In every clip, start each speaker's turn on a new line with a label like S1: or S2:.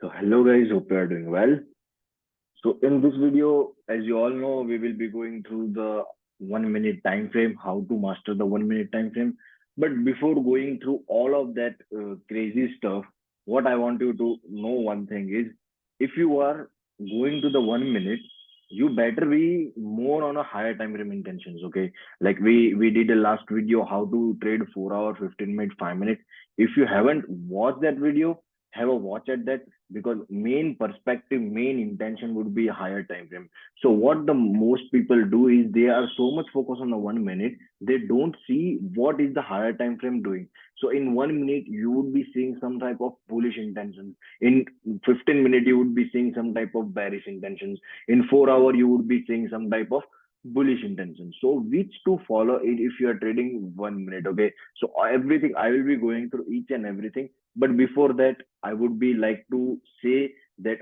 S1: So hello guys, hope you are doing well. So in this video, as you all know, we will be going through the 1 minute time frame, how to master the 1 minute time frame. But before going through all of that crazy stuff, what I want you to know one thing is, if you are going to the 1 minute, you better be more on a higher time frame intentions. Okay, like we did a last video how to trade 4 hour, 15 minute, 5 minutes. If you haven't watched that video, have a watch at that, because main perspective, main intention would be a higher time frame. So what the most people do is they are so much focused on the 1 minute, they don't see what is the higher time frame doing. So in 1 minute you would be seeing some type of bullish intentions. In 15 minutes you would be seeing some type of bearish intentions. In 4 hour you would be seeing some type of bullish intentions. So which to follow it if you are trading 1 minute. Okay, so everything I will be going through each and everything. But before that, I would be like to say that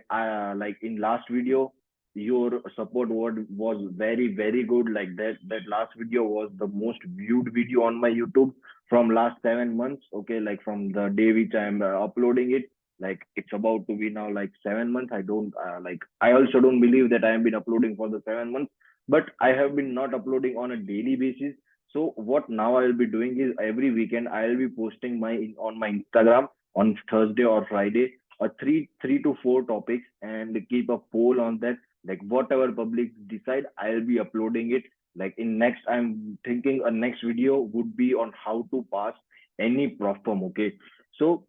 S1: like in last video, your support word was very good. Like that last video was the most viewed video on my YouTube from last 7 months. Okay, like from the day which I am uploading it. Like it's about to be now like 7 months. I don't like. I also don't believe that I have been uploading for the 7 months, but I have been not uploading on a daily basis. So what now I will be doing is every weekend I will be posting my on my Instagram on Thursday or Friday, or three to four topics, and keep a poll on that. Like whatever public decide, I'll be uploading it. Like in next, I'm thinking a next video would be on how to pass any prop firm. Okay, so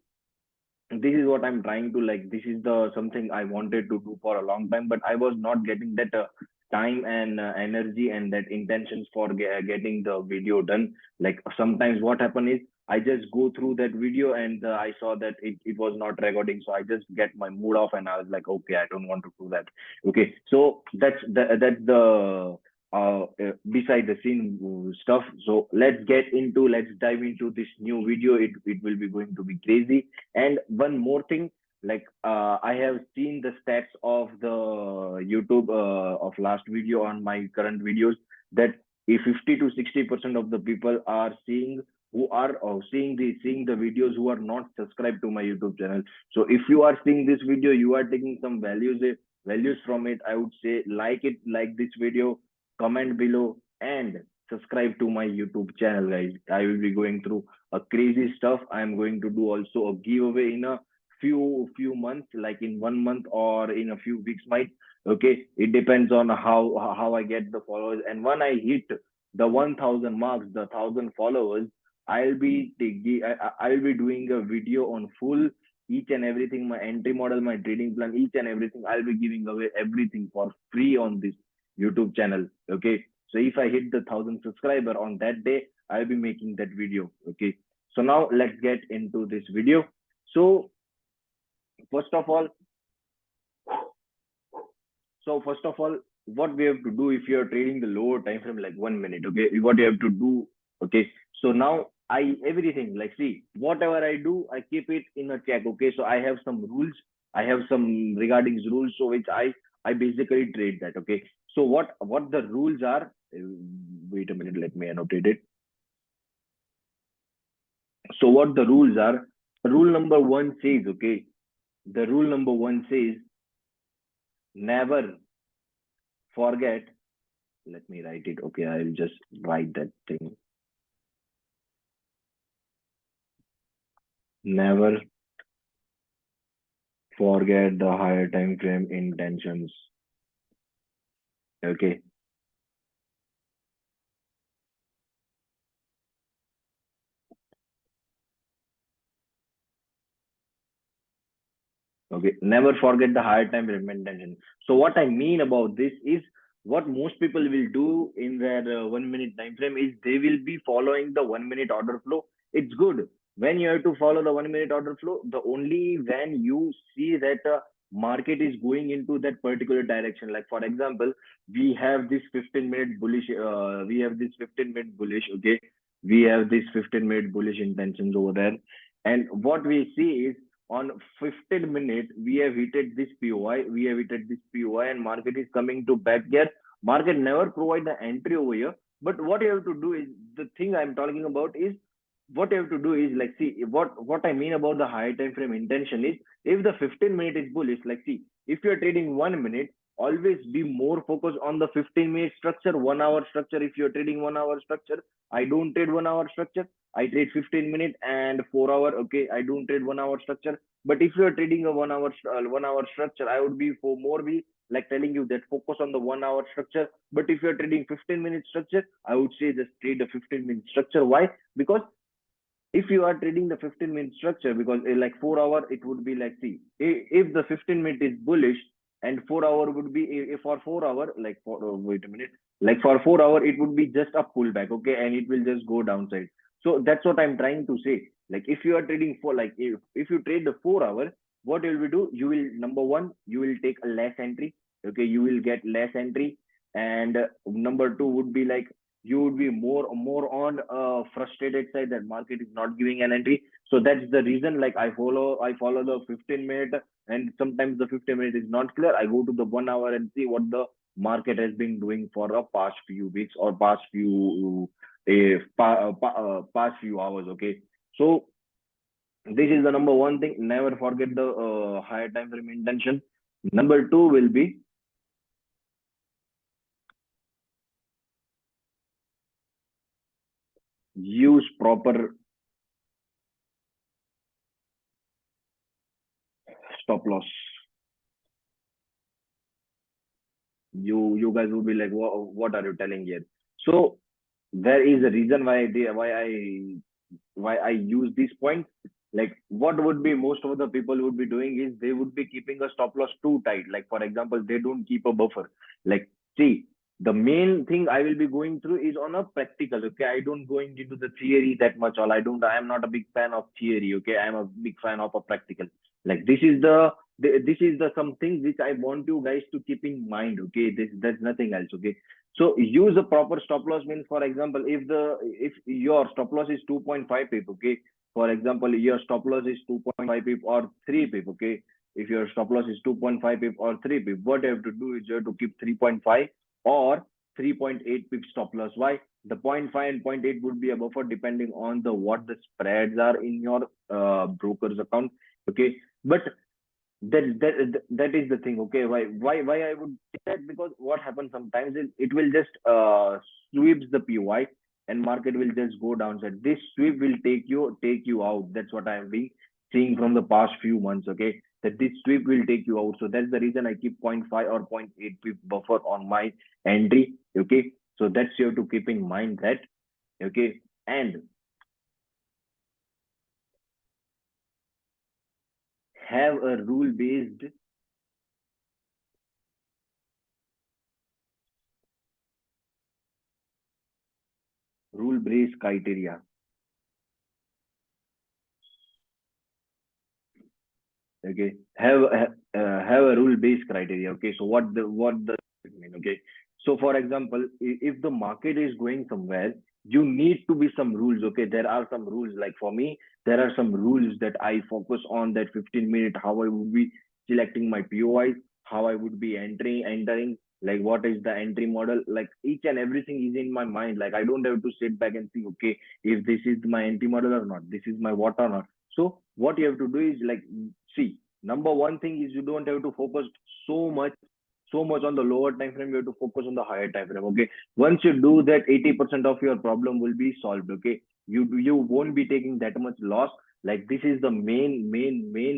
S1: this is what I'm trying to like. This is the something I wanted to do for a long time, but I was not getting that time and energy and that intentions for getting the video done. Like sometimes what happen is I just go through that video and I saw that it was not recording, so I just get my mood off and I was like, okay, I don't want to do that. Okay, so that's the beside the scene stuff. So let's dive into this new video. It will be going to be crazy. And one more thing, like I have seen the stats of the YouTube of last video on my current videos, that if 50 to 60% of the people are seeing, who are seeing the videos, who are not subscribed to my YouTube channel. So if you are seeing this video, you are taking some values from it. I would say like it, like this video, comment below, and subscribe to my YouTube channel, guys. I will be going through a crazy stuff. I am going to do also a giveaway in a few months, like in 1 month or in a few weeks, might. Okay, it depends on how I get the followers, and when I hit the 1,000 marks, the 1,000 followers, I'll be doing a video on full each and everything, my entry model, my trading plan, each and everything. I'll be giving away everything for free on this YouTube channel. Okay, so if I hit the 1,000 subscriber on that day, I'll be making that video. Okay, so now let's get into this video. So first of all, first of all, what we have to do if you are trading the lower time frame, like 1 minute, okay, what you have to do. Okay, so now I everything, like, see, whatever I do, I keep it in a check. Okay, so I have some rules, I have some regarding rules, so which I basically trade that. Okay, so what the rules are, wait a minute, let me annotate it. So what the rules are, rule number one says, okay, the rule number one says, never forget, let me write it. Okay, I'll just write that thing. Never forget the higher time frame intentions. Okay, okay, never forget the higher time frame intention. So what I mean about this is, what most people will do in their 1 minute time frame is they will be following the 1 minute order flow. It's good when you have to follow the 1 minute order flow, the only when you see that market is going into that particular direction. Like for example, we have this 15-minute bullish, okay, we have this 15-minute bullish intentions over there. And what we see is, on 15 minute we have hit this POI, and market is coming to back here. Market never provide the entry over here, but what you have to do is, the thing I'm talking about is, what you have to do is like, see, what I mean about the higher time frame intention is, if the 15-minute is bullish, like, see, if you're trading 1 minute, always be more focused on the 15-minute structure, 1 hour structure. If you're trading 1 hour structure, I don't trade 1 hour structure, I trade 15-minute and 4 hour. Okay, I don't trade 1 hour structure. But if you're trading a 1 hour structure, I would be for more be like telling you that focus on the 1 hour structure. But if you're trading 15-minute structure, I would say just trade a 15-minute structure. Why? Because if you are trading the 15-minute structure, because like 4 hour, it would be like, see, if the 15-minute is bullish and 4 hour would be, if for 4 hour, like for wait a minute, like for 4 hour, it would be just a pullback, okay, and it will just go downside. So that's what I'm trying to say. Like if you are trading for, like, if you trade the 4 hour, what you will do, you will, number one, you will take a less entry, okay, you will get less entry. And number two would be like, you would be more on frustrated side that market is not giving an entry. So that's the reason, like, I follow the 15-minute, and sometimes the 15-minute is not clear, I go to the 1 hour and see what the market has been doing for the past few weeks or past few hours. Okay, so this is the number one thing, never forget the higher time frame intention. Number two will be, use proper stop loss. You guys will be like, what are you telling here? So there is a reason why I use this point. Like, what would be most of the people would be doing is they would be keeping a stop loss too tight. Like, for example, they don't keep a buffer. Like, see, the main thing I will be going through is on a practical. Okay, I don't going into the theory that much. All I am not a big fan of theory. Okay, I am a big fan of a practical. Like, this is the some things which I want you guys to keep in mind. Okay, there's nothing else. Okay, so use a proper stop loss means, for example, if your stop loss is 2.5 pip, okay, for example, your stop loss is 2.5 pip or 3 pip, okay. If your stop loss is 2.5 pip or 3 pip, what you have to do is you have to keep 3.5 or 3.8 pip stop loss. Why? The point 0.5 and point 0.8 would be a buffer depending on the what the spreads are in your broker's account. Okay, but that is the thing. Okay, why I would say that, because what happens sometimes is it will just sweeps the PY and market will just go downside. This sweep will take you out. That's what I am being seeing from the past few months. Okay, that this sweep will take you out. So that's the reason I keep point 0.5 or point 0.8 pip buffer on my entry. Okay, so that's you have to keep in mind that. Okay, and have a rule based criteria. Okay, have a rule based criteria. Okay, so what does it mean? Okay, so for example, if the market is going somewhere, you need to be some rules. Okay, there are some rules. Like for me, there are some rules that I focus on, that 15-minute, how I would be selecting my POIs, how I would be entering, like what is the entry model, like each and everything is in my mind. Like I don't have to sit back and think, okay, if this is my entry model or not, this is my what or not. So what you have to do is like, see, number one thing is you don't have to focus so much so much on the lower time frame. You have to focus on the higher time frame. Okay, once you do that, 80% of your problem will be solved. Okay, you won't be taking that much loss. Like this is the main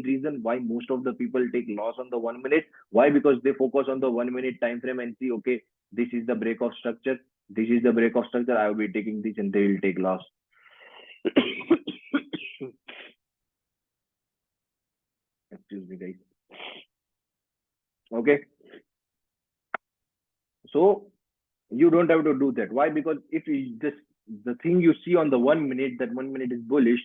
S1: reason why most of the people take loss on the 1 minute. Why? Because they focus on the 1 minute time frame and see, okay, this is the break of structure, this is the break of structure, I will be taking this, and they will take loss. Excuse me, guys. Okay, so you don't have to do that. Why? Because if you just, the thing you see on the 1 minute, that 1 minute is bullish,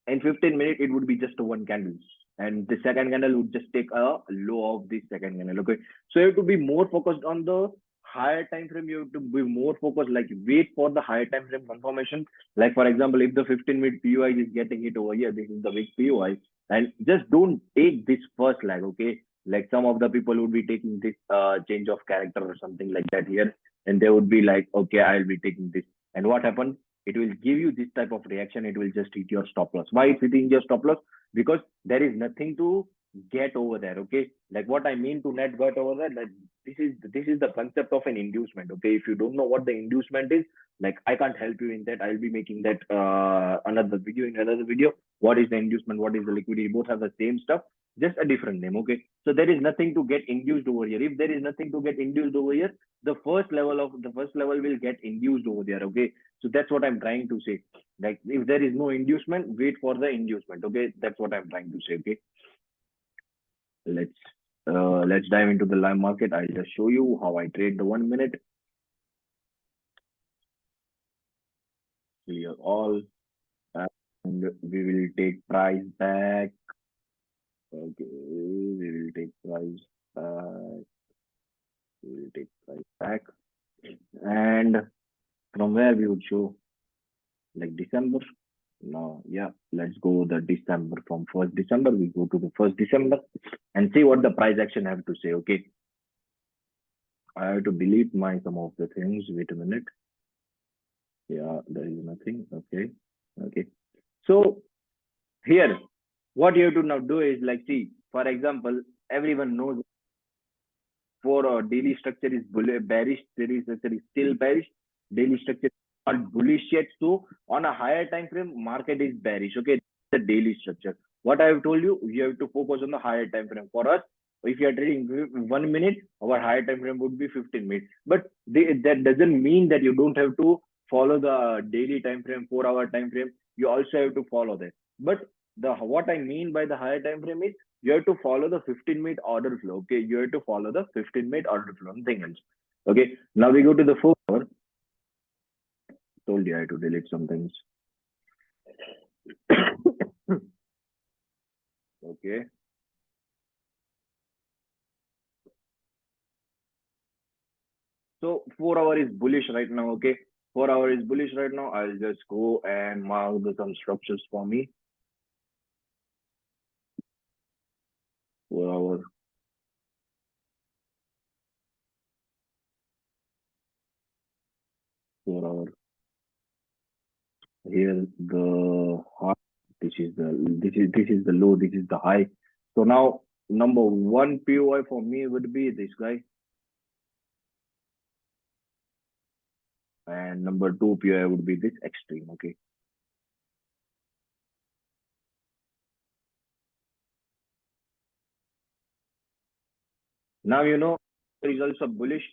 S1: and 15 minutes it would be just a one candle, and the second candle would just take a low of this second candle. Okay, so you have to be more focused on the higher time frame. You have to be more focused, like wait for the higher time frame confirmation. Like for example, if the 15-minute POI is getting hit over here, this is the big POI, and just don't take this first lag. Okay, like some of the people would be taking this change of character or something like that here, and they would be like, okay, I'll be taking this. And what happened? it will give you this type of reaction. It will just hit your stop loss. Why it's hitting your stop loss? Because there is nothing to get over there. Okay, like what I mean to net get over there, that this is the concept of an inducement. Okay, if you don't know what the inducement is, like I can't help you in that. I'll be making that another video in another video. What is the inducement? What is the liquidity? Both have the same stuff, just a different name. Okay, so there is nothing to get induced over here. If there is nothing to get induced over here, the first level will get induced over there. Okay, so that's what I'm trying to say. Like if there is no inducement, wait for the inducement. Okay, that's what I'm trying to say. Okay, let's let's dive into the live market. I'll just show you how I trade the 1 minute. Clear all, and we will take price back. Okay, we will take price back. We will take price back, and from where we would show like December. No, yeah, let's go the December. From 1st December, we go to the 1st December and see what the price action have to say. Okay, I have to delete my some of the things. Wait a minute. Yeah, there is nothing. Okay, okay. So here, what you have to now do is like see, for example, everyone knows for daily structure is bearish, daily structure is still bearish, daily structure is not bullish yet. So on a higher time frame, market is bearish. Okay, the daily structure. What I have told you have to focus on the higher time frame. For us, if you are trading 1 minute, our higher time frame would be 15 minutes. But that doesn't mean that you don't have to follow the daily time frame, 4 hour time frame. You also have to follow that. But the what I mean by the higher time frame is you have to follow the 15-minute order flow. Okay, you have to follow the 15-minute order flow, nothing else. Okay, now we go to the 4 hour. Told you I had to delete some things. Okay, so 4 hour is bullish right now. Okay, 4 hour is bullish right now. I'll just go and mark some structures for me. 4 hour, 4 hour. Here the high. This is the low. This is the high. So now number one POI for me would be this guy, and number two POI would be this extreme. Okay. Now you know the results are bullish,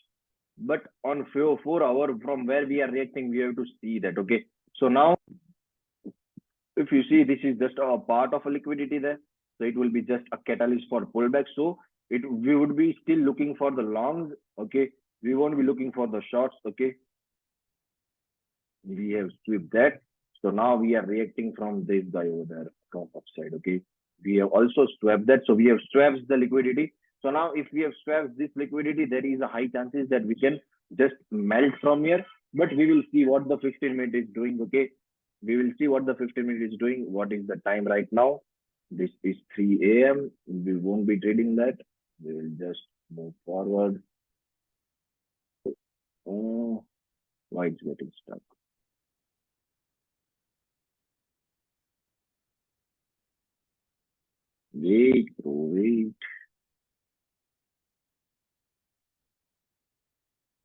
S1: but on 4 hour from where we are reacting, we have to see that. Okay. So now if you see, this is just a part of a liquidity there. So it will be just a catalyst for pullback. So it we would be still looking for the longs. Okay. We won't be looking for the shorts. Okay. We have swept that. So now we are reacting from this guy over there from upside. Okay. We have also swept that. So we have swept the liquidity. So now if we have swept this liquidity, there is a high chances that we can just melt from here. But we will see what the 15-minute is doing. Okay. We will see what the 15-minute is doing. What is the time right now? This is 3 a.m. We won't be trading that. We will just move forward. Oh, why it's getting stuck? Wait, bro, wait.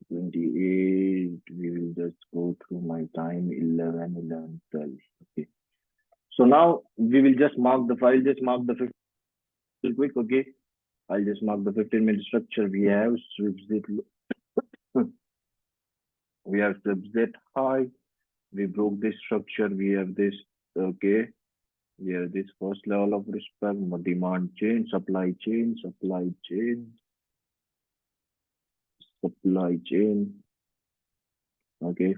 S1: 28. We will just go through my time 11, 11, 12. Okay. So now we will just mark the file, just mark the 15 quick. Okay. I'll just mark the 15-minute structure. We have sweeps it. We have sweeps it high. We broke this structure. We have this. Okay. We have this first level of respect, demand chain, supply chain, supply chain, supply chain. Okay.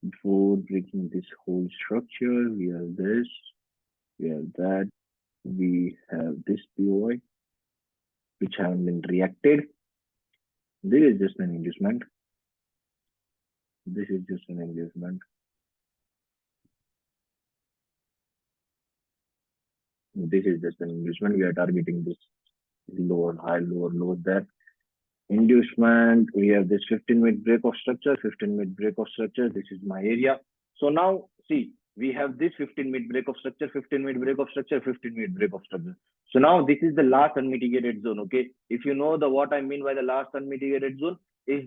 S1: Before breaking this whole structure, we have this, we have that, we have this POI, which haven't been reacted. This is just an inducement. This is just an inducement. This is just an inducement. We are targeting this lower high, lower low there. Inducement, we have this 15-minute break of structure, 15-minute break of structure. This is my area. So now, see, we have this 15-minute break of structure, 15-minute break of structure, 15-minute break of structure. So now this is the last unmitigated zone. Okay, if you know the what I mean by the last unmitigated zone is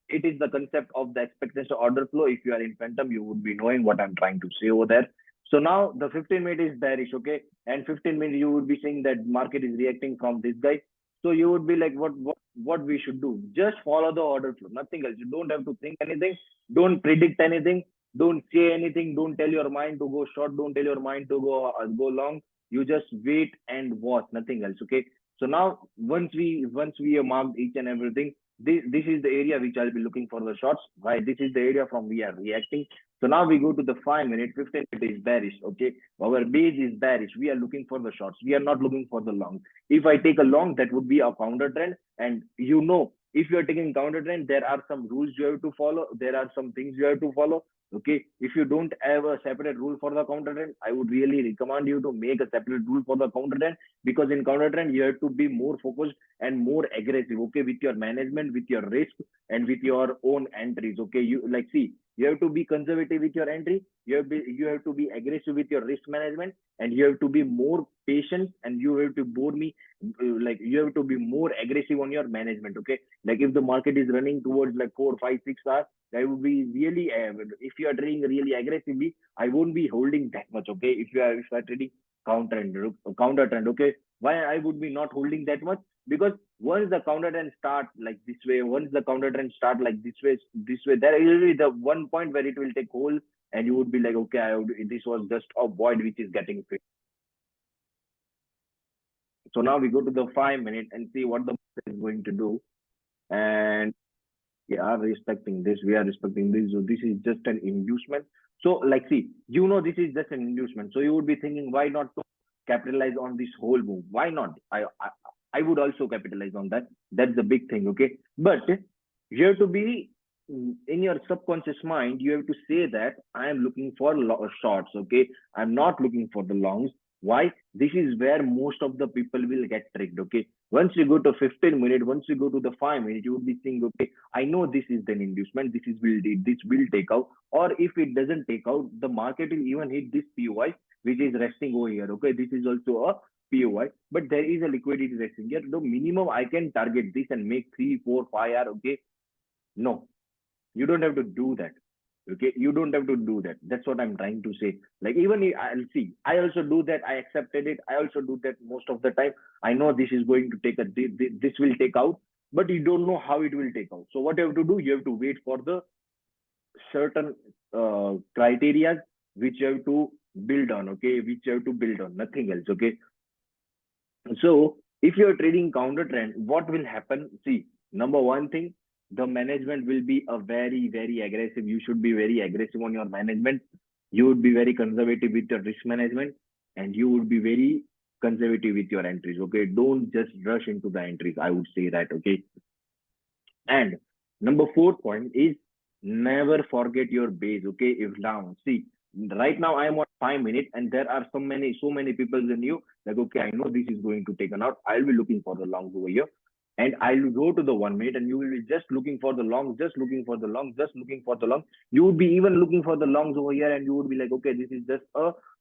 S1: it is the concept of the expectation order flow. If you are in Phantom, you would be knowing what I'm trying to say over there. So now the 15-minute is bearish, okay, and 15-minute you would be seeing that market is reacting from this guy. So you would be like, what we should do? Just follow the order flow, nothing else. You don't have to think anything, don't predict anything, don't say anything, don't tell your mind to go short, don't tell your mind to go long. You just wait and watch, nothing else. Okay. So now once we have marked each and everything, this is the area which I'll be looking for the shots. Right, this is the area from we are reacting. So now we go to the 5-minute, 15-minute is bearish. Okay, our base is bearish. We are looking for the shots. We are not looking for the long. If I take a long, that would be a counter trend. And you know, if you are taking counter trend, there are some rules you have to follow. There are some things you have to follow. Okay, if you don't have a separate rule for the counter trend, I would really recommend you to make a separate rule for the counter trend, because in counter trend you have to be more focused and more aggressive. Okay, with your management, with your risk, and with your own entries. Okay, you like see, you have to be conservative with your entry. You have to be aggressive with your risk management, and you have to be more patient, and you have to bore me like you have to be more aggressive on your management. Okay, like if the market is running towards like 4 5 6 hours, I would be really if you are trading really aggressively, I won't be holding that much. Okay, if you are trading counter trend, okay, why I would be not holding that much? Because once the counter trend start like this way, once the counter trend start like this way, there will be the one point where it will take hold, and you would be like, okay, this was just a void which is getting fixed. So now we go to the 5 minute and see what the market is going to do. And we are respecting this. We are respecting this. So this is just an inducement. So like, see, this is just an inducement. So you would be thinking, why not to capitalize on this whole move? Why not? I would also capitalize on that. That's the big thing. Okay. But you have to be in your subconscious mind, you have to say that I am looking for shorts. Okay. I'm not looking for the longs. Why? This is where most of the people will get tricked. Okay. Once you go to 15 minute, once you go to the 5 minute, you would be saying, okay, I know this is an inducement. This will take out. Or if it doesn't take out, the market will even hit this POI, which is resting over here. Okay. This is also a POI, but there is a liquidity resting here. The minimum I can target this and make 3 4 5 R. Okay. No, you don't have to do that. Okay, you don't have to do that. That's what I'm trying to say. Like, even if I'll see, I also do that. I accepted it. I also do that most of the time. I know this is going to take this will take out, but you don't know how it will take out. So what you have to do, you have to wait for the certain criteria which you have to build on. Okay, which you have to build on, nothing else. Okay, so if you're trading counter trend, what will happen? See, number one thing, the management will be a very, very aggressive. You should be very aggressive on your management. You would be very conservative with your risk management, and you would be very conservative with your entries. Okay. Don't just rush into the entries. I would say that. Okay. And number fourth point is never forget your base. Okay. If down, see, right now I am on 5 minutes, and there are so many people in you. Like, okay, I know this is going to take an out. I'll be looking for the longs over here. And I'll go to the 1 minute, and you will be just looking for the longs, just looking for the longs, just looking for the longs. You would be even looking for the longs over here, and you would be like, okay, this is just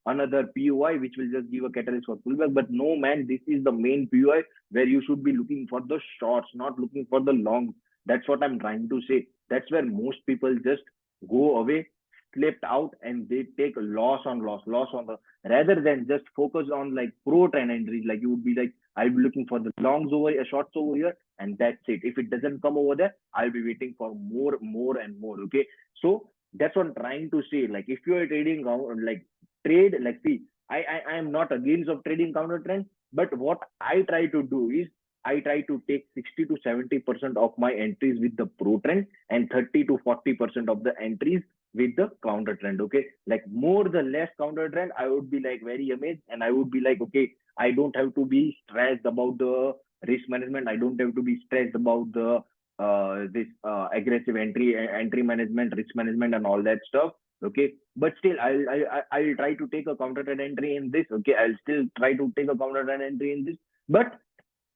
S1: another POI which will just give a catalyst for pullback. But no, man, this is the main POI where you should be looking for the shorts, not looking for the longs. That's what I'm trying to say. That's where most people just go away, slipped out, and they take loss on loss, loss on the rather than just focus on like pro trend entries. Like, you would be like, I'll be looking for the longs over here, shorts over here, and that's it. If it doesn't come over there, I'll be waiting for more and more. Okay. So that's what I'm trying to say. Like, if you are trading like trade, like, see, I am not against of trading counter trend, but what I try to do is I try to take 60 to 70% of my entries with the pro trend, and 30 to 40% of the entries with the counter trend. Okay. Like, more the less counter trend, I would be like very amazed, and I would be like, okay, I don't have to be stressed about the risk management. I don't have to be stressed about the this aggressive entry management, risk management, and all that stuff. Okay. But still, I'll try to take a counter trend entry in this. Okay. I'll still try to take a counter trend entry in this. But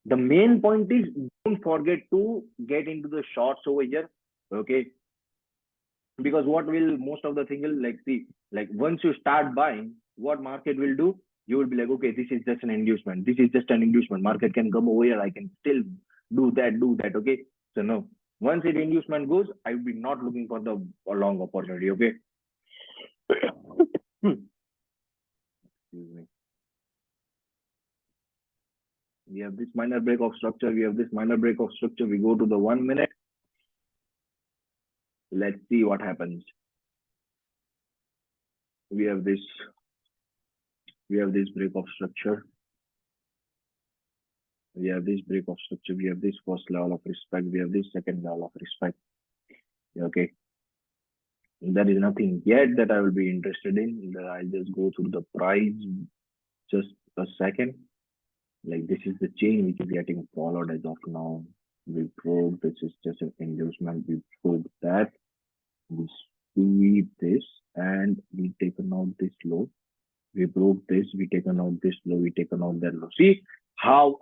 S1: The main point is don't forget to get into the shorts over here. Okay, because what will most of the thing will like see, like once you start buying, what market will do, you will be like, okay, this is just an inducement, this is just an inducement, market can come over here, I can still do that. Okay, so no, once it inducement goes, I will be not looking for the a long opportunity. Okay. Excuse me. We have this minor break of structure, we have this minor break of structure, we go to the 1 minute. Let's see what happens. We have this, we have this break of structure, we have this break of structure, we have this first level of respect, we have this second level of respect. Okay, there is nothing yet that I will be interested in. I'll just go through the price just a second. Like this is the chain which is getting followed as of now. We broke, this is just an inducement, we broke that, we sweep this, and we taken out this low. We broke this, we taken out this low, we taken out that low. See how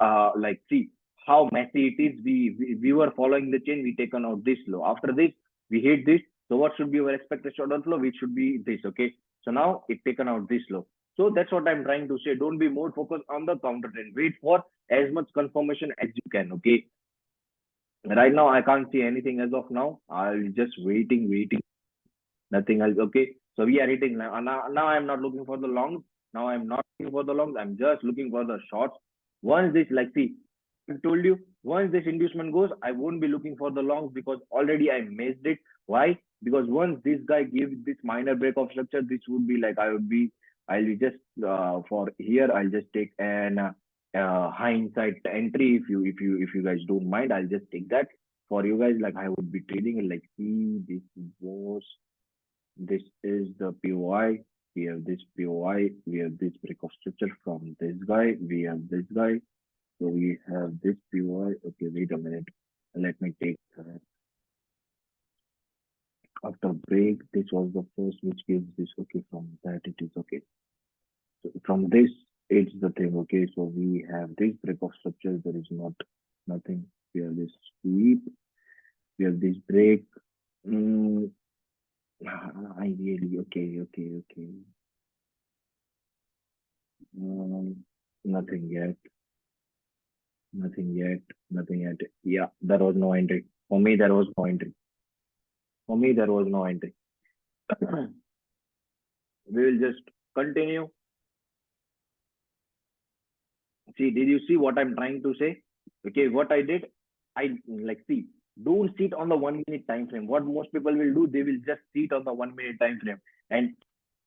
S1: see how messy it is. We were following the chain, we taken out this low. After this, we hit this. So what should be our expected short flow? Which should be this. Okay. So now it taken out this low. So that's what I'm trying to say. Don't be more focused on the counter trend. Wait for as much confirmation as you can. Okay. Right now I can't see anything as of now. I'll just waiting. Nothing else. Okay. So we are hitting now I'm not looking for the longs. Now I'm not looking for the longs. I'm just looking for the shorts. Once this, like, see, I told you, once this inducement goes, I won't be looking for the longs because already I missed it. Why? Because once this guy gives this minor break of structure, this would be like I'll be just for here. I'll just take an hindsight entry. If you guys don't mind, I'll just take that for you guys. Like I would be trading it. Like, see, this is the POI. We have this POI. We have this break of structure from this guy. We have this guy. So we have this POI. Okay, wait a minute. Let me take after break. This was the first which gives this. Okay, from that it is okay. So from this, it's the thing. Okay, so we have this break of structure. There is nothing. We have this sweep. We have this break. Mm, I really okay. Nothing yet. Nothing yet. Nothing yet. Yeah, there was no entry. For me, there was no entry. For me, there was no entry. We will just continue. See, did you see what I'm trying to say? Okay, what I did, I like see. Don't sit on the 1 minute time frame. What most people will do, they will just sit on the 1 minute time frame. And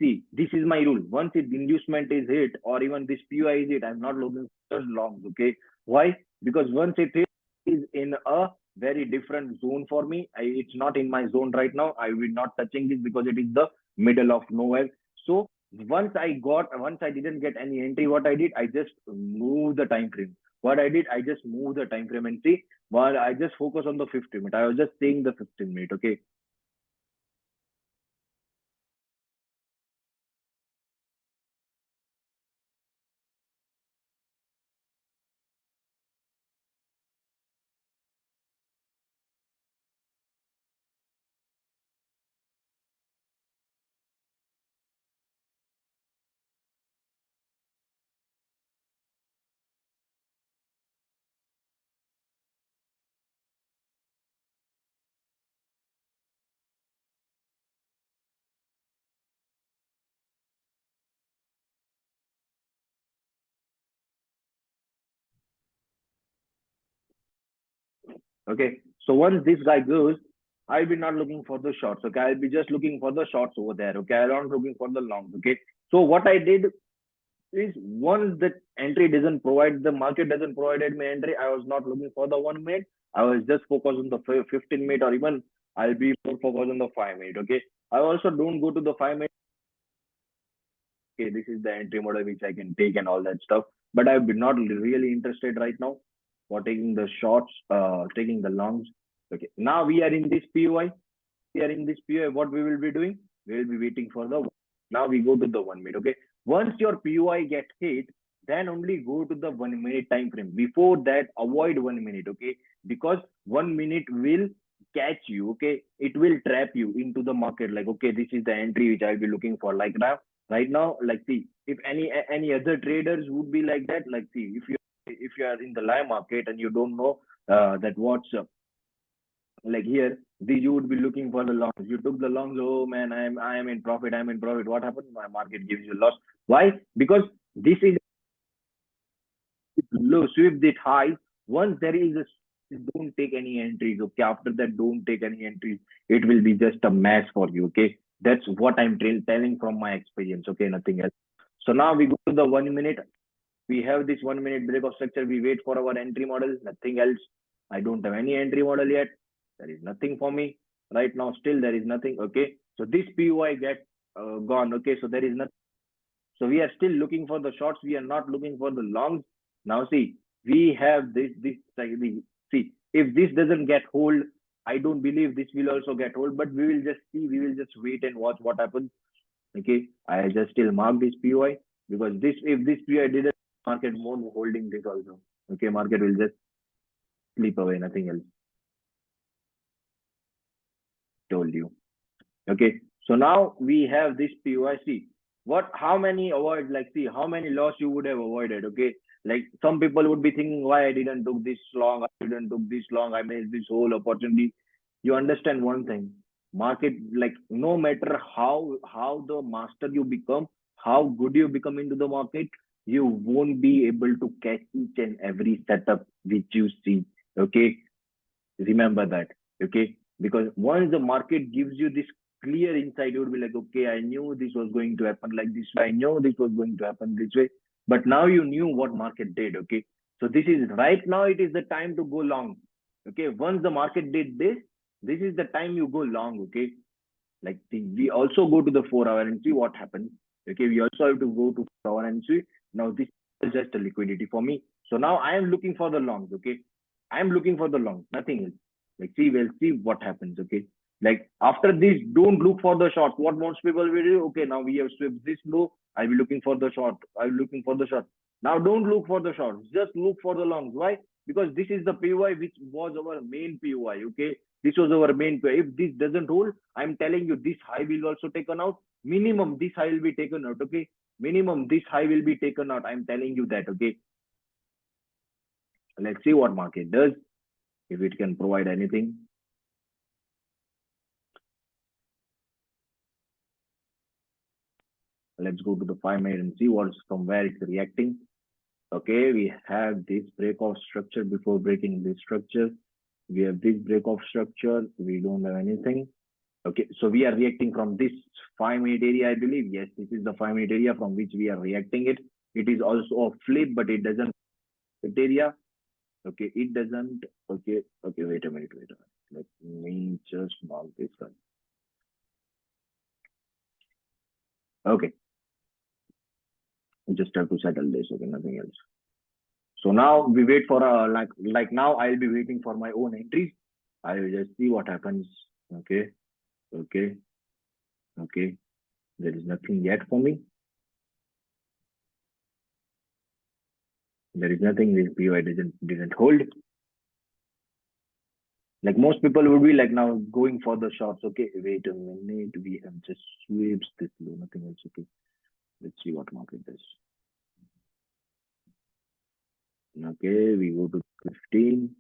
S1: see, this is my rule. Once it inducement is hit, or even this PUI is hit, I'm not looking for longs. Okay, why? Because once it hit, is in a very different zone for me. It's not in my zone right now. I will not touching this because it is the middle of nowhere. So once I didn't get any entry, what I did, I just moved the time frame. What I did, I just moved the time frame and see, while I just focus on the 15 minute. I was just saying the 15 minute. Okay. Okay. So once this guy goes, I'll be not looking for the shorts. Okay. I'll be just looking for the shorts over there. Okay. I'm not looking for the longs. Okay. So what I did is once the entry doesn't provide, the market doesn't provide me entry, I was not looking for the 1 minute. I was just focused on the 15 minute, or even I'll be more focused on the 5 minute. Okay. I also don't go to the 5 minute. Okay, this is the entry model which I can take and all that stuff. But I've been not really interested right now for taking the shorts, taking the longs. Okay, now we are in this POI. We are in this POI. What we will be doing? We will be waiting for the. Now we go to the 1 minute. Okay, once your POI get hit, then only go to the 1 minute time frame. Before that, avoid 1 minute, okay? Because 1 minute will catch you, okay? It will trap you into the market. Like, okay, this is the entry which I'll be looking for. Like now, right now, like see, if any other traders would be like that, like see, if you are in the live market and you don't know that what's like here, you would be looking for the longs. You took the longs. Oh man, I am in profit. I'm in profit. What happened? My market gives you loss. Why? Because this is low, sweep it high. Once there is a, don't take any entries. Okay, after that, don't take any entries. It will be just a mess for you. Okay, that's what I'm telling from my experience. Okay, nothing else. So now we go to the 1 minute. We have this 1 minute break of structure. We wait for our entry model. Nothing else. I don't have any entry model yet. There is nothing for me right now. Still, there is nothing. Okay, so this POI get gone. Okay, so there is nothing. So we are still looking for the shorts. We are not looking for the longs. Now see, we have this like see, if this doesn't get hold, I don't believe this will also get hold. But we will just see. We will just wait and watch what happens. Okay, I just still mark this POI because this if this POI didn't, market won't holding this also. Okay, market will just sleep away. Nothing else. Told you. Okay, so now we have this POIC. What, how many avoid, like, see, how many loss you would have avoided? Okay, like some people would be thinking, why I didn't took this long, I didn't took this long, I missed this whole opportunity. You understand one thing, market, like, no matter how the master you become, how good you become into the market, you won't be able to catch each and every setup which you see. Okay, remember that. Okay, because once the market gives you this clear insight, you would be like, okay, I knew this was going to happen like this way, I know this was going to happen this way, but now you knew what market did. Okay, so this is right now, it is the time to go long. Okay, once the market did this, this is the time you go long. Okay, like we also go to the 4 hour and see what happens. Okay, we also have to go to 4 hour and see. Now this is just a liquidity for me. So now I am looking for the longs. Okay, I am looking for the longs, nothing else. Like see, we'll see what happens. Okay, like after this, don't look for the short. What most people will do? Okay, now we have swept this low. I'll be looking for the short. I'll be looking for the short. Now don't look for the short. Just look for the longs. Why? Because this is the PY which was our main PY. Okay, this was our main PY. If this doesn't hold, I'm telling you, this high will also taken out. Minimum this high will be taken out. Okay, minimum this high will be taken out. I'm telling you that. Okay, let's see what market does, if it can provide anything. Let's go to the 5 minute and see what's from where it's reacting. Okay, we have this break of structure. Before breaking this structure, we have this break of structure. We don't have anything. Okay, so we are reacting from this 5 minute area, I believe. Yes, this is the 5 minute area from which we are reacting it. It is also a flip, but it doesn't fit area. Okay, it doesn't. Okay, okay, wait a minute, wait a minute. Let me just mark this one. Okay, just have to settle this. Okay, nothing else. So now we wait for a like now I'll be waiting for my own entries. I will just see what happens. Okay, okay, okay. There is nothing yet for me. There is nothing. This POI didn't hold. Like most people would be like now going for the shots. Okay, wait a minute. We have just sweeps this low. Nothing else. Okay, let's see what market does. Okay, we go to 15.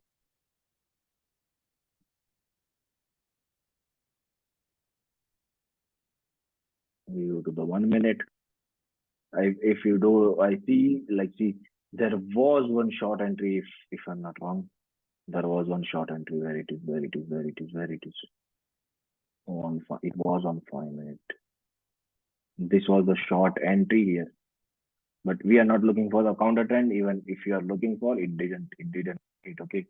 S1: We go to the 1 minute. If you do, I see, like, see, there was one short entry, if I'm not wrong. There was one short entry. Where it is, where it is, where it is, where it is. It was on 5 minute. This was the short entry here. But we are not looking for the counter trend. Even if you are looking for, it didn't hit. Okay.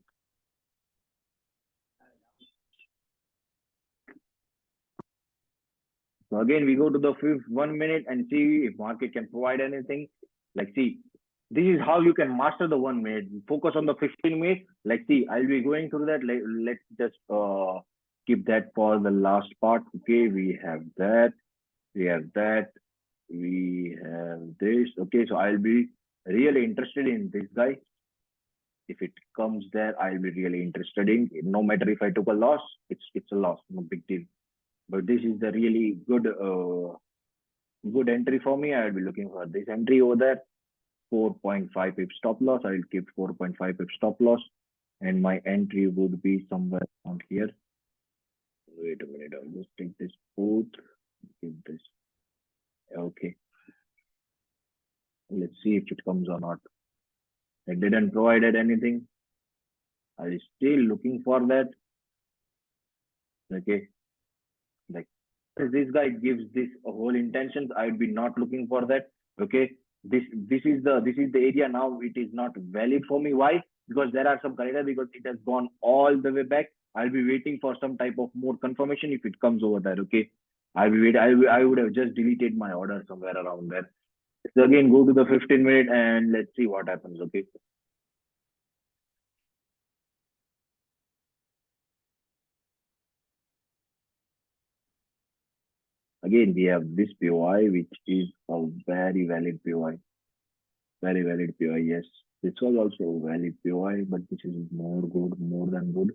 S1: So again, we go to the fifth 1 minute and see if market can provide anything. Like, see, this is how you can master the 1 minute. Focus on the 15 minutes. Like, see, I'll be going through that. Let's just keep that for the last part. Okay, we have that. We have that. We have this. Okay, so I'll be really interested in this guy. If it comes there, I'll be really interested in. No matter if I took a loss, it's a loss, no big deal. But this is the really good entry for me. I'll be looking for this entry over there. 4.5 pip stop loss. I'll keep 4.5 pip stop loss, and my entry would be somewhere around here. Wait a minute. I'll just take this put. Give this. Okay. Let's see if it comes or not. It didn't provided anything. I'm still looking for that. Okay. Like this guy gives this whole intentions, I'd be not looking for that. Okay. This is the area now. It is not valid for me. Why? Because there are some criteria, because it has gone all the way back. I'll be waiting for some type of more confirmation if it comes over there. Okay. I would have just deleted my order somewhere around there. So again, go to the 15 minute and let's see what happens. Okay. Again, we have this POI, which is a very valid POI. Very valid POI, yes. This was also a valid POI, but this is more good, more than good.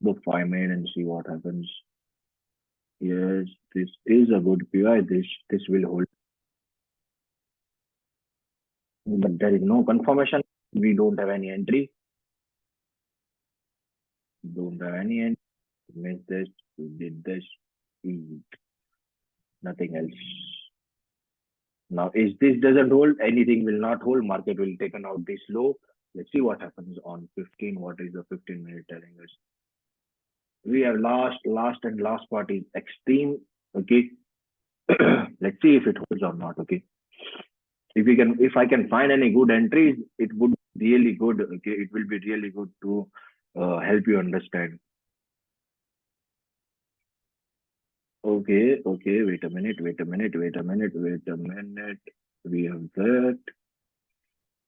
S1: Go 5 minutes and see what happens. Yes, this is a good POI. This will hold. But there is no confirmation. We don't have any entry. Don't have any entry. Missed this. We did this. We, nothing else. Now, if this doesn't hold, anything will not hold. Market will taken out this low. Let's see what happens on 15. What is the 15 minute telling us? We have last and last part is extreme. Okay. Let's see if it holds or not. Okay. If I can find any good entries, it would be really good. Okay. It will be really good to help you understand. Okay. Okay. Wait a minute. Wait a minute. Wait a minute. Wait a minute. We have that.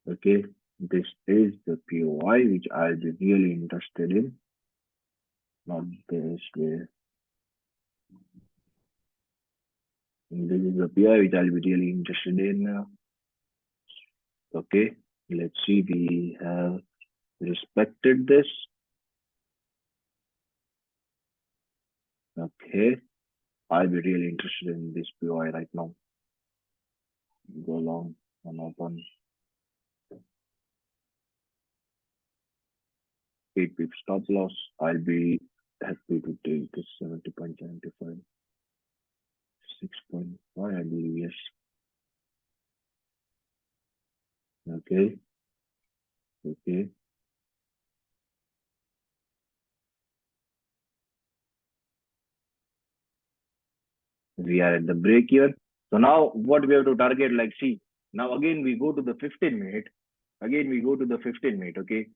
S1: Okay. This is the POI which I'll be really interested in. Not this way. This is the POI which I'll be really interested in. Okay. Let's see. We have respected this. Okay. I'll be really interested in this POI right now. Go long and open 8 pip stop loss. I'll be happy to take this 70.75, 6.5, I believe, yes. Okay. Okay. We are at the break here. So now what we have to target, like, see, now again we go to the 15 minute. Again we go to the 15 minute. Okay.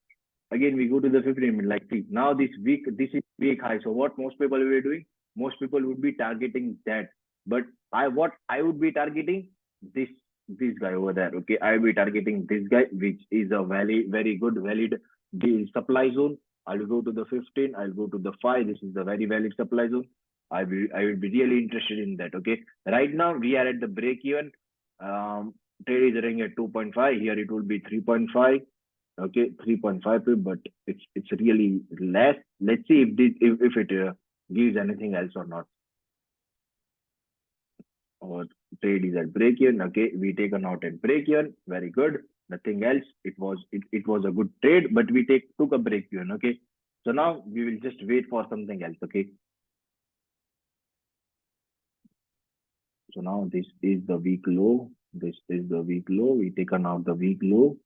S1: Again we go to the 15 minute. Like, see, now this is week high. So what most people will be doing? Most people would be targeting that. But what I would be targeting, this this guy over there. Okay. I will be targeting this guy, which is a very good valid supply zone. I'll go to the 15. I'll go to the 5. This is the very valid supply zone. I will be really interested in that. Okay. Right now we are at the break even. Um, Trade is running at 2.5. Here it will be 3.5. Okay, 3.5 pip, but it's really less. Let's see if it gives anything else or not. Or trade is at break even. Okay, we taken out at break even. Very good. Nothing else. It was a good trade, but we took a break even. Okay, so now we will just wait for something else. Okay, so now this is the week low. This is the week low. We taken out the week low.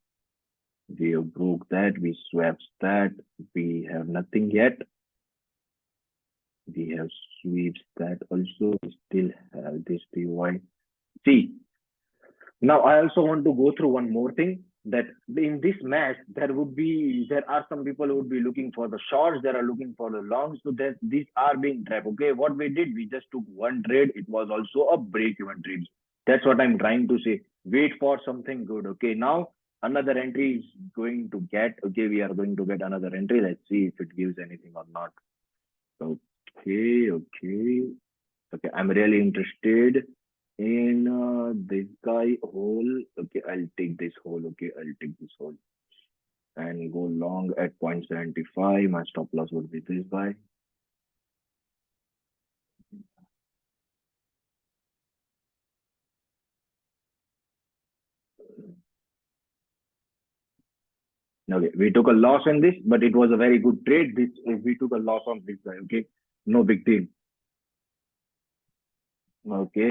S1: We have broke that. We swapped that. We have nothing yet. We have sweeps that also. We still have this PY. See, now I also want to go through one more thing, that in this match there are some people who would be looking for the shorts, there are looking for the longs, so that these are being trapped. Okay, what we did, we just took one trade. It was also a break even trade. That's what I'm trying to say. Wait for something good. Okay, now another entry is going to get. Okay, we are going to get another entry. Let's see if it gives anything or not. Okay, okay. Okay, I'm really interested in this guy whole. Okay, I'll take this whole. Okay, I'll take this whole and go long at 0.75. My stop loss would be this guy. Okay, we took a loss on this, but it was a very good trade. This we took a loss on this guy. Okay, no big deal. Okay,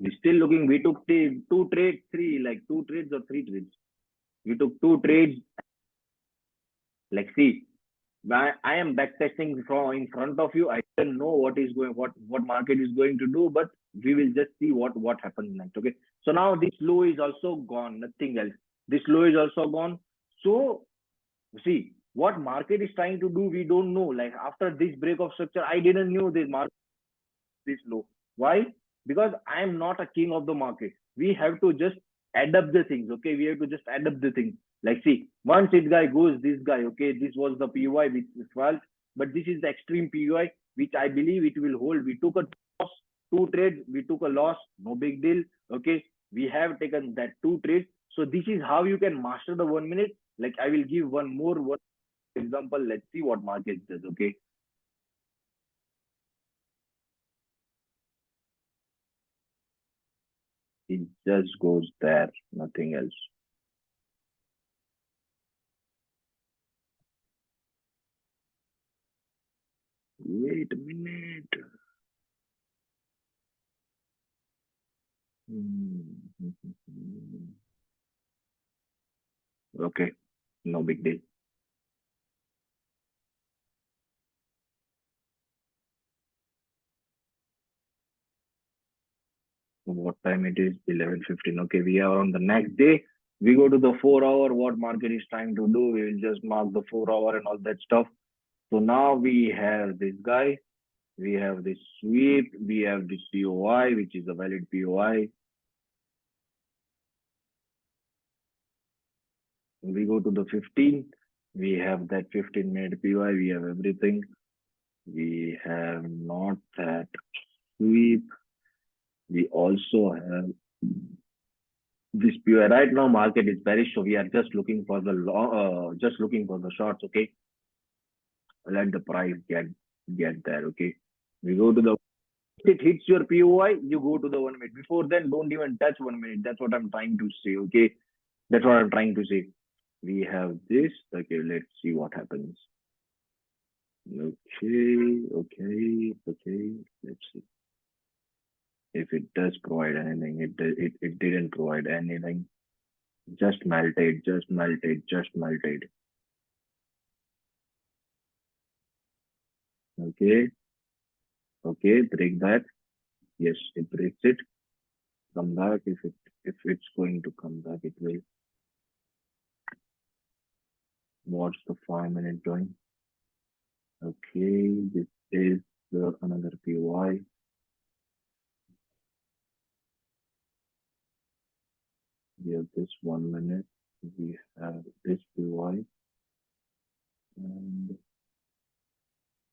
S1: we still looking. We took two trades, like two trades or three trades. We took two trades. Like, see, I am backtesting from in front of you. I don't know what market is going to do, but we will just see what happens next. Okay. So now this low is also gone. Nothing else. This low is also gone. So see what market is trying to do. We don't know. Like after this break of structure, I didn't know this market this low. Why? Because I am not a king of the market. We have to just add up the things. Okay, we have to just add up the things. Like, see, once this guy goes, this guy, okay, this was the PY which is false, but this is the extreme PY which I believe it will hold. We took a loss, two trades, we took a loss, no big deal. Okay, we have taken that two trades. So this is how you can master the 1 minute. Like I will give one example. Let's see what market does. Okay, it just goes there, nothing else. Wait a minute. Hmm. Okay, no big deal. What time it is? 11:15. Okay, we are on the next day. We go to the 4 hour. What market is trying to do? We will just mark the 4 hour and all that stuff. So now we have this guy. We have this sweep. We have this POI, which is a valid POI. We go to the 15. We have that 15-minute POI. We have everything. We have not that sweep. We also have this pure right now market is bearish, so we are just looking for the just looking for the shorts. Okay, let the price get there. Okay, we go to the it hits your POI, you go to the 1 minute. Before then, don't even touch 1 minute. That's what I'm trying to say. Okay, that's what I'm trying to say. We have this. Okay, let's see what happens. Okay. Let's see if it does provide anything. It didn't provide anything. Just melted. Just melted. Just melted. Okay. Okay, break that. Yes, it breaks it. Come back. If it's going to come back, it will. Watch the 5 minute join. Okay, this is another PY. We have this 1 minute. We have this PY. And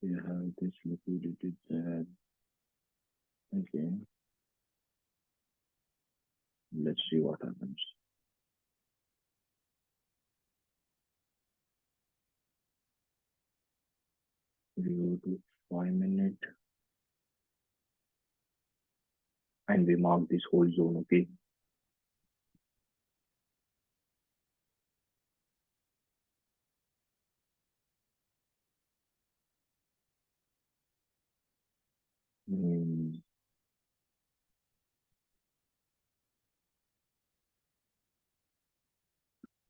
S1: we have this liquidity there. Okay. Let's see what happens. We go to 5 minute and we mark this whole zone. Okay. Hmm.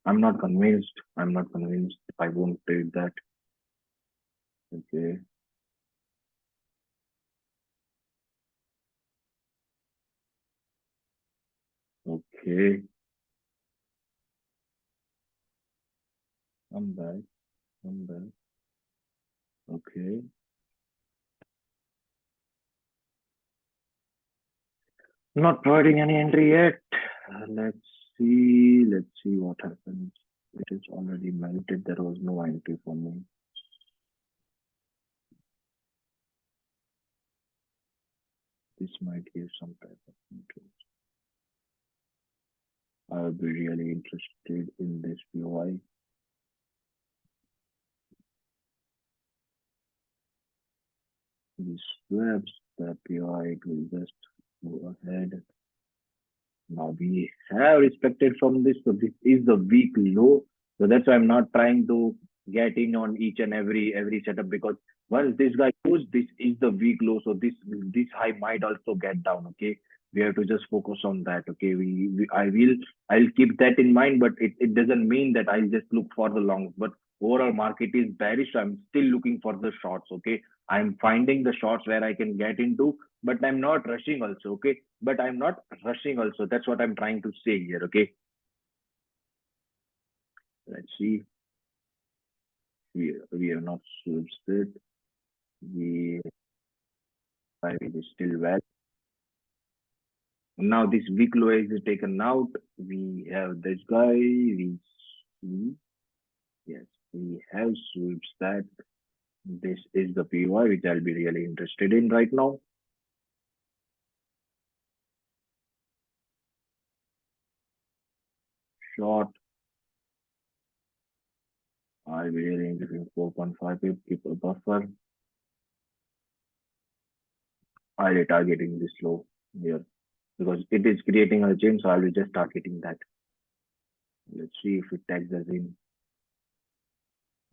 S1: I'm not convinced. I'm not convinced. I won't trade that. Okay. Okay. I'm back. I'm back. Okay. Not providing any entry yet. Let's see. Let's see what happens. It is already melted. There was no entry for me. This might give some type of interest. I'll be really interested in this POI. These swaps, the POI, it will just go ahead. Now we have respected from this, so this is the weak low. So that's why I'm not trying to get in on each and every setup, because once this guy goes, this is the weak low. So this high might also get down. Okay, we have to just focus on that. Okay, I'll keep that in mind, but it doesn't mean that I'll just look for the longs. But overall market is bearish, so I'm still looking for the shorts. Okay, I'm finding the shorts where I can get into, but I'm not rushing also. Okay, but I'm not rushing also. That's what I'm trying to say here. Okay, let's see. We have not switched it. We it is still well. Now this weak low is taken out. We have this guy. We see. Yes, we have switched that. This is the PY which I'll be really interested in right now. Short. I'll be really interested in 4.5 pip. Keep a buffer. I'll be targeting this low here because it is creating a chain, so I'll be just targeting that. Let's see if it tags us in.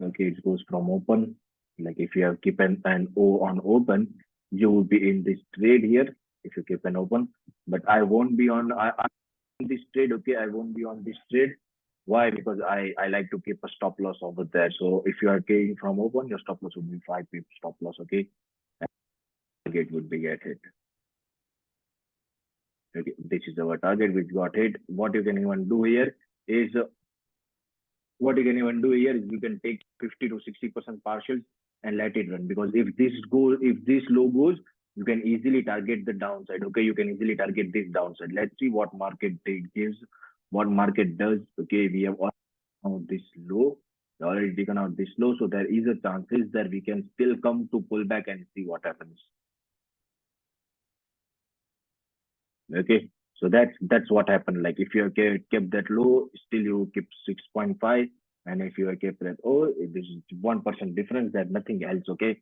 S1: Okay, it goes from open. Like if you have keep an O on open, you will be in this trade here if you keep an open. But I won't be on this trade. Okay, I won't be on this trade. Why? Because I like to keep a stop loss over there. So if you are taking from open, your stop loss would be 5 pip stop loss. Okay, and target would be get hit. Okay, this is our target which got hit. What you can even do here is what you can even do here is you can take 50 to 60% partials and let it run, because if this low goes, you can easily target the downside. Okay, you can easily target this downside. Let's see what market it gives, what market does. Okay, we have out this low, we already taken out this low, so there is a chances that we can still come to pull back and see what happens. Okay, so that's what happened. Like if you have kept that low, still you keep 6.5, and if you have kept that, oh, this is 1% difference, that nothing else. Okay,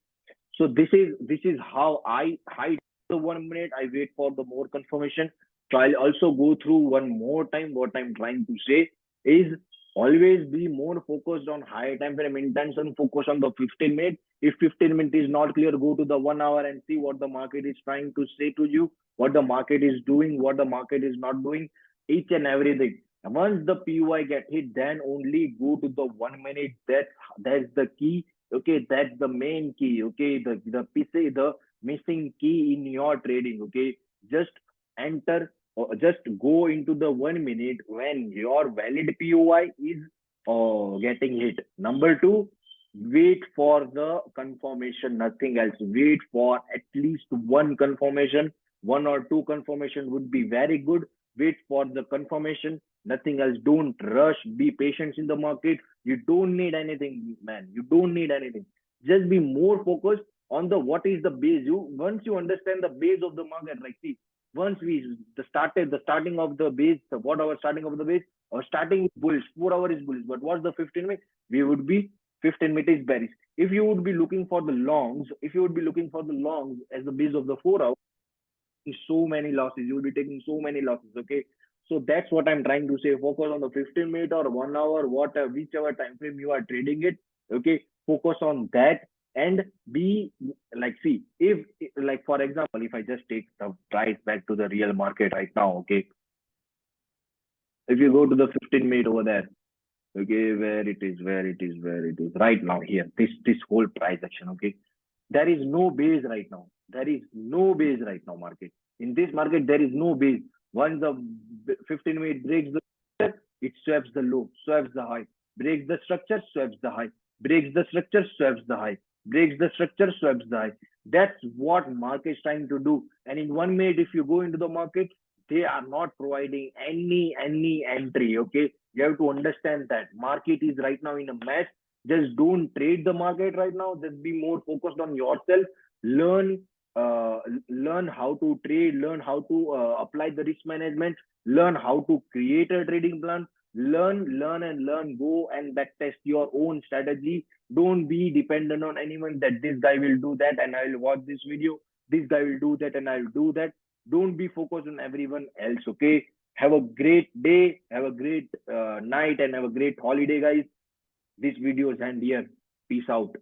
S1: so this is how I hide the 1 minute. I wait for the more confirmation. So I'll also go through one more time. What I'm trying to say is always be more focused on higher time frame intention. Focus on the 15 minute. If 15 minute is not clear, go to the 1 hour and see what the market is trying to say to you, what the market is doing, what the market is not doing, each and everything. And once the PY get hit, then only go to the 1 minute. That's the key. Okay, that's the main key. Okay, the piece, the missing key in your trading. Okay, just enter or just go into the 1 minute when your valid POI is getting hit. Number two, wait for the confirmation, nothing else. Wait for at least one confirmation, one or two confirmation would be very good. Wait for the confirmation, nothing else. Don't rush, be patient in the market. You don't need anything, man. You don't need anything. Just be more focused on the what is the base. You once you understand the base of the market, like see, once we the starting of the base, what our starting of the base, our starting is bullish, 4 hour is bullish. But what's the 15 minute? We would be 15 minute is bearish. If you would be looking for the longs, if you would be looking for the longs as the base of the 4 hour, so many losses. You will be taking so many losses. Okay. So that's what I'm trying to say. Focus on the 15 minute or 1 hour, whatever, whichever time frame you are trading it. Okay. Focus on that and be like, see, if like for example, if I just take the price back to the real market right now, okay. If you go to the 15 minute over there, okay, where it is right now here, this whole price action, okay. There is no base right now. There is no base right now, market. In this market, there is no base. Once the 15 minute breaks the structure, it swaps the low, swaps the high, breaks the structure, swaps the high, breaks the structure, swaps the high, breaks the structure, swaps the high. That's what market is trying to do. And in 1 minute, if you go into the market, they are not providing any entry. Okay, you have to understand that market is right now in a mess. Just don't trade the market right now. Just be more focused on yourself. Learn, learn how to trade, learn how to apply the risk management, learn how to create a trading plan, learn and learn. Go and back test your own strategy. Don't be dependent on anyone that this guy will do that and I will watch this video. This guy will do that and I will do that. Don't be focused on everyone else. Okay. Have a great day. Have a great night and have a great holiday, guys. This video is end here. Peace out.